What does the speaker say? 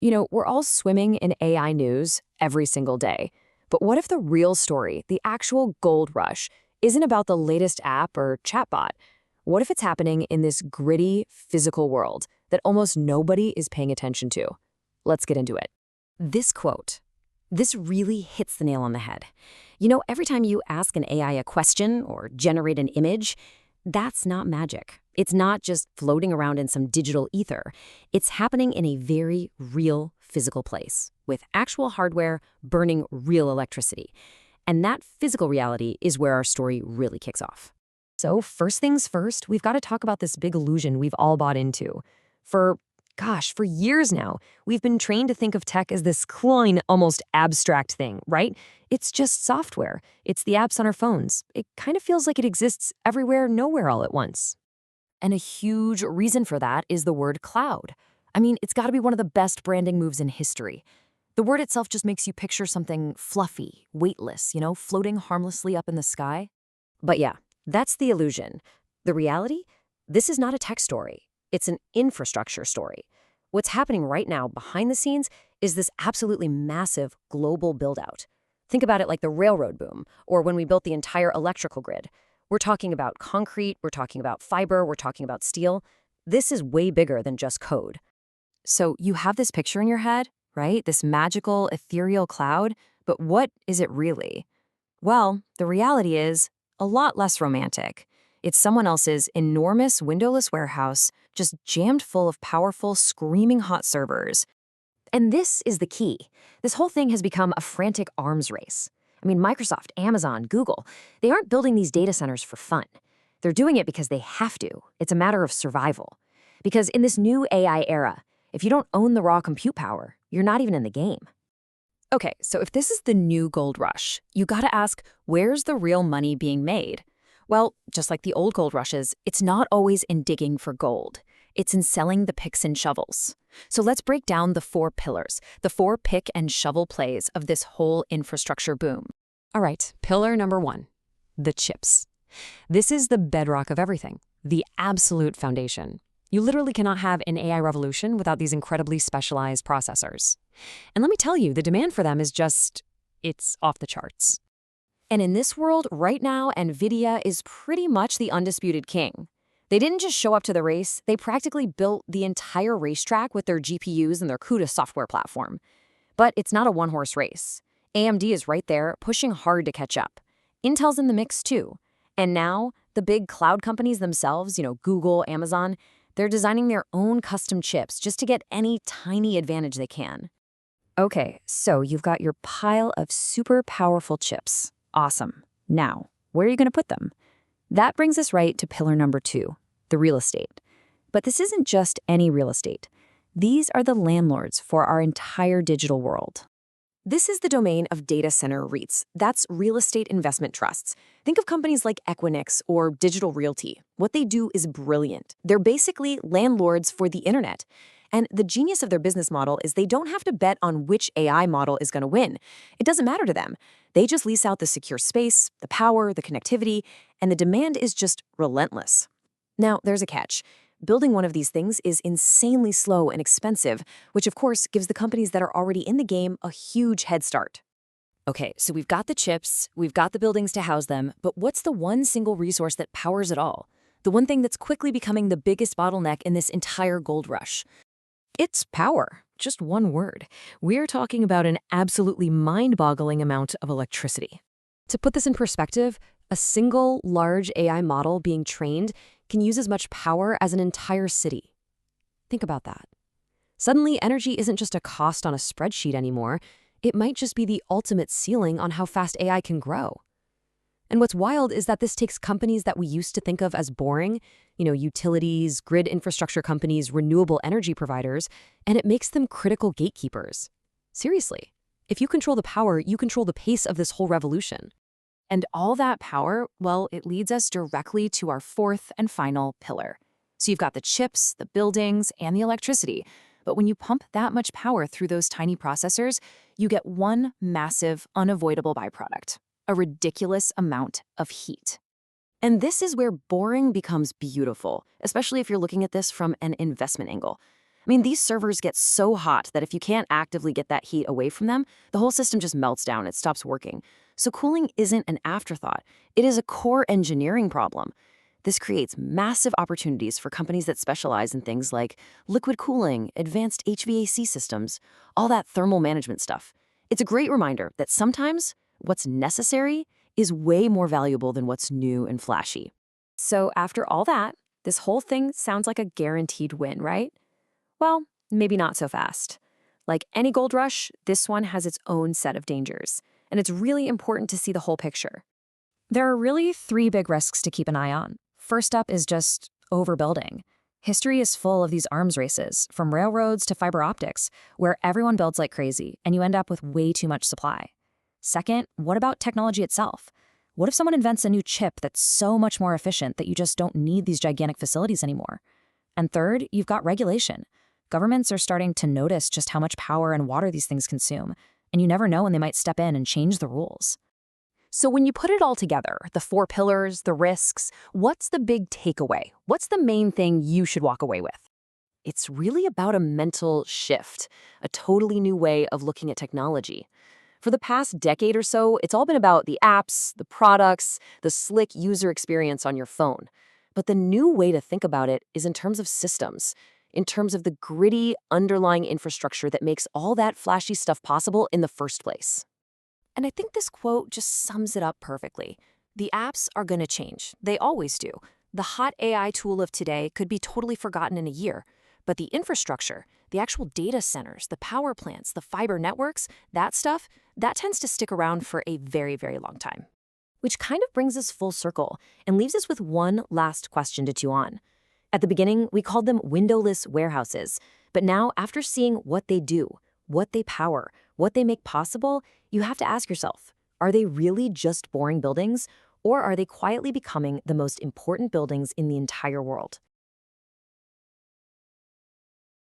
We're all swimming in AI news every single day. But what if the real story, the actual gold rush, isn't about the latest app or chatbot? What if it's happening in this gritty, physical world that almost nobody is paying attention to? Let's get into it. This quote, this really hits the nail on the head. Every time you ask an AI a question or generate an image, that's not magic. It's not just floating around in some digital ether. It's happening in a very real physical place with actual hardware burning real electricity. And that physical reality is where our story really kicks off. So first things first, we've got to talk about this big illusion we've all bought into. For years now, we've been trained to think of tech as this cloying, almost abstract thing, right? It's just software. It's the apps on our phones. It kind of feels like it exists everywhere, nowhere all at once. And a huge reason for that is the word cloud. I mean, it's got to be one of the best branding moves in history. The word itself just makes you picture something fluffy, weightless, floating harmlessly up in the sky. But yeah, that's the illusion. The reality? This is not a tech story. It's an infrastructure story. What's happening right now behind the scenes is this absolutely massive global build-out. Think about it like the railroad boom, or when we built the entire electrical grid. We're talking about concrete, we're talking about fiber, we're talking about steel. This is way bigger than just code. So you have this picture in your head, right? This magical, ethereal cloud, but what is it really? Well, the reality is a lot less romantic. It's someone else's enormous windowless warehouse just jammed full of powerful, screaming hot servers. And this is the key. This whole thing has become a frantic arms race. I mean, Microsoft, Amazon, Google, they aren't building these data centers for fun. They're doing it because they have to. It's a matter of survival. Because in this new AI era, if you don't own the raw compute power, you're not even in the game. Okay, so if this is the new gold rush, you gotta ask, where's the real money being made? Well, just like the old gold rushes, it's not always in digging for gold. It's in selling the picks and shovels. So let's break down the 4 pillars, the 4 pick and shovel plays of this whole infrastructure boom. All right, pillar number 1, the chips. This is the bedrock of everything, the absolute foundation. You literally cannot have an AI revolution without these incredibly specialized processors. And let me tell you, the demand for them is it's off the charts. And in this world, right now, NVIDIA is pretty much the undisputed king. They didn't just show up to the race, they practically built the entire racetrack with their GPUs and their CUDA software platform. But it's not a one-horse race. AMD is right there, pushing hard to catch up. Intel's in the mix too. And now, the big cloud companies themselves, Google, Amazon, they're designing their own custom chips just to get any tiny advantage they can. Okay, so you've got your pile of super powerful chips. Awesome. Now, where are you going to put them? That brings us right to pillar number 2, the real estate. But this isn't just any real estate. These are the landlords for our entire digital world. This is the domain of data center REITs. That's real estate investment trusts. Think of companies like Equinix or Digital Realty. What they do is brilliant. They're basically landlords for the internet. And the genius of their business model is they don't have to bet on which AI model is going to win. It doesn't matter to them. They just lease out the secure space, the power, the connectivity, and the demand is just relentless. Now, there's a catch. Building one of these things is insanely slow and expensive, which of course gives the companies that are already in the game a huge head start. Okay, so we've got the chips, we've got the buildings to house them, but what's the one single resource that powers it all? The one thing that's quickly becoming the biggest bottleneck in this entire gold rush? It's power. Just one word. We're talking about an absolutely mind-boggling amount of electricity. To put this in perspective, a single large AI model being trained can use as much power as an entire city. Think about that. Suddenly, energy isn't just a cost on a spreadsheet anymore. It might just be the ultimate ceiling on how fast AI can grow. And what's wild is that this takes companies that we used to think of as boring, utilities, grid infrastructure companies, renewable energy providers, and it makes them critical gatekeepers. Seriously, if you control the power, you control the pace of this whole revolution. And all that power, well, it leads us directly to our 4th and final pillar. So you've got the chips, the buildings, and the electricity. But when you pump that much power through those tiny processors, you get one massive, unavoidable byproduct: a ridiculous amount of heat. And this is where boring becomes beautiful, especially if you're looking at this from an investment angle. mean, these servers get so hot that if you can't actively get that heat away from them, the whole system just melts down. It stops working. So cooling isn't an afterthought. It is a core engineering problem. This creates massive opportunities for companies that specialize in things like liquid cooling, advanced HVAC systems, all that thermal management stuff. It's a great reminder that sometimes what's necessary is way more valuable than what's new and flashy. So after all that, this whole thing sounds like a guaranteed win, right? Well, maybe not so fast. Like any gold rush, this one has its own set of dangers, and it's really important to see the whole picture. There are really three big risks to keep an eye on. First up is just overbuilding. History is full of these arms races, from railroads to fiber optics, where everyone builds like crazy, and you end up with way too much supply. Second, what about technology itself? What if someone invents a new chip that's so much more efficient that you just don't need these gigantic facilities anymore? And third, you've got regulation. Governments are starting to notice just how much power and water these things consume, and you never know when they might step in and change the rules. So when you put it all together, the four pillars, the risks, what's the big takeaway? What's the main thing you should walk away with? It's really about a mental shift, a totally new way of looking at technology. For the past decade or so, it's all been about the apps, the products, the slick user experience on your phone. But the new way to think about it is in terms of systems, in terms of the gritty underlying infrastructure that makes all that flashy stuff possible in the first place. And I think this quote just sums it up perfectly. The apps are going to change. They always do. The hot AI tool of today could be totally forgotten in a year. But the infrastructure, the actual data centers, the power plants, the fiber networks, that stuff, that tends to stick around for a very, very long time. Which kind of brings us full circle and leaves us with one last question to chew on. At the beginning, we called them windowless warehouses. But now, after seeing what they do, what they power, what they make possible, you have to ask yourself, are they really just boring buildings, or are they quietly becoming the most important buildings in the entire world?